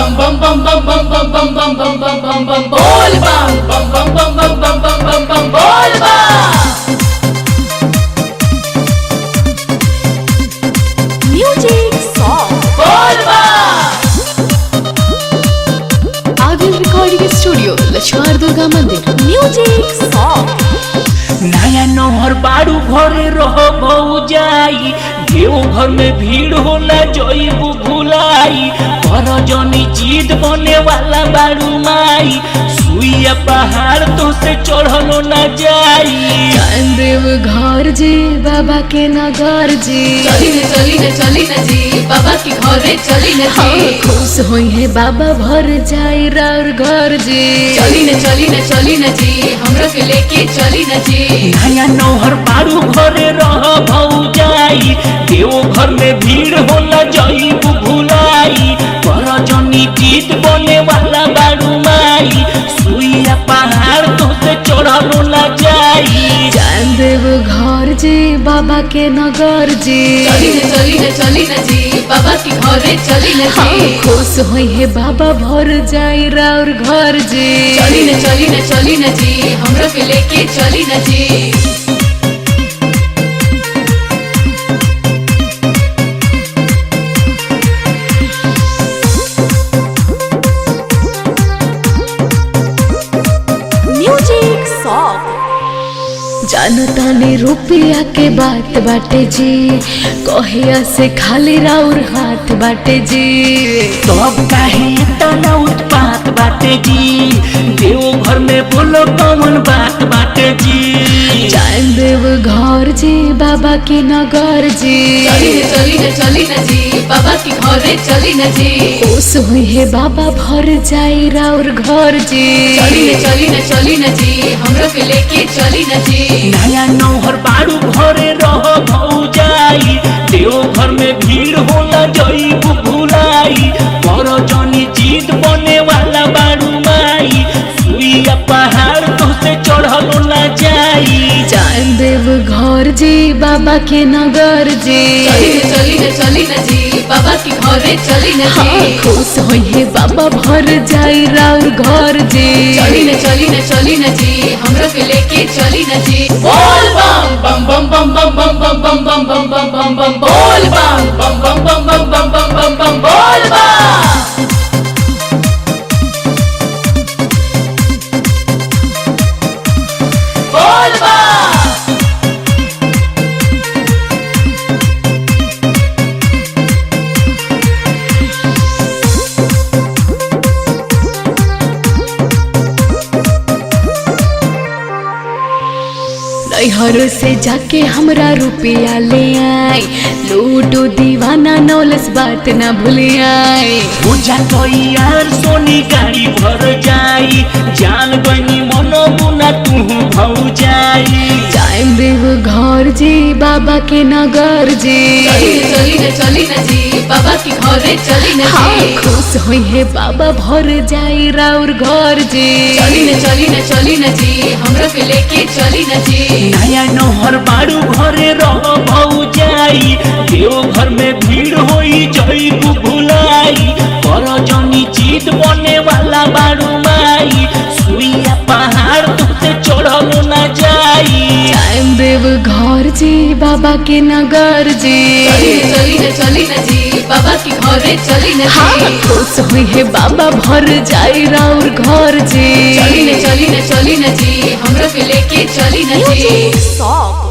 bam bam bam bam bam bam bam bam bam bam bam bam bol bam bam bam bam bam bam bam bam bam bol bam music song bol bam Adil recording studio Lakshman Durga Mandir music song नया नहर बारू घरे रह जाई देव घर में भीड़ होला जईबू भुलाई पर जनी जीत बने वाला बारू माई सुइया पहाड़ तो से चढ़लो न जाई देव घर जी बाबा के नगर जी चली न जी बाबा के घरे चली न जी खुश होई है बाबा भर जाई राउर घर जी चली न जी हमरा के लेके चली न जी नया नहर बारू घरे रह जाई देव घर में भीड़ होला जईबू भुलाई पर जनी जीत बने वाला बारू माई सुइया पहाड़ तो से चढ़लो न जाई देव घर जी बाबा के नगर जी चली न जी बाबा के घरे चली न जी खुश होई है बाबा भर जाई राउर घर जी चली न जी हमरा के लेके चली न जी म्यूजिक सॉन्ग जानो तानी रुपया के बात बाटे जी कहिया से खाली राउर हाथ बाटे जी तब काहे तना उत्पात बाटे जी देव घर में बोलो कौन बात बाटे जी जान देव घर जी बाबा के नगर जी चली न जी बाबा के घरे चली न जी खुश हुई है बाबा भर जाई राउर घर जी चली न जी हमरा के लेके चली न जी नया नौहर बारू घरे रह जाई देव घर में भीड़ होला जईबू भुलाई पर जनी जीत बने वाला बारू माई सुइया पहाड़ तो से चढ़लो न जाई जान देव घर जी बाबा के नगर जी चली न जी बाबा के घरे चली न जी खुश होई है बाबा भर जाई राउर घर जी चली न जी हमरा के लेके चली न जी बोल बम बम बम बम बम बम बम बम बम बम बम बम बम बोल बम बम बम बम बम बम बम बम बम बोल बम बोल बम नैहर से जाके हमरा रुपया ले आई लूटो दीवाना नौलस बात ना भूले आई पूजा तो यार सोनी गाड़ी भर जाई जान गनी मनो बुना तू भौ जाई टाइम देव घर जी बाबा के नगर जी चली न जी बाबा के घरे चली न जी खुश होई है बाबा भर जाई राउर घर जी चली न जी हमरा के लेके चली न जी नया नहर बारू घरे रह जाई देव घर में भीड़ होई जईबू भुलाई पर जनी जीत बने वाला बारू माई सुइया पहाड़ तो से चढ़लो न जाई टाइम देव घर जी बाबा के नगर जी चली न जी बाबा के घरे चली न जी खुश हुई है बाबा भर जाई राउर घर जी चली न जी हमरा के लेके चली न जी सॉन्ग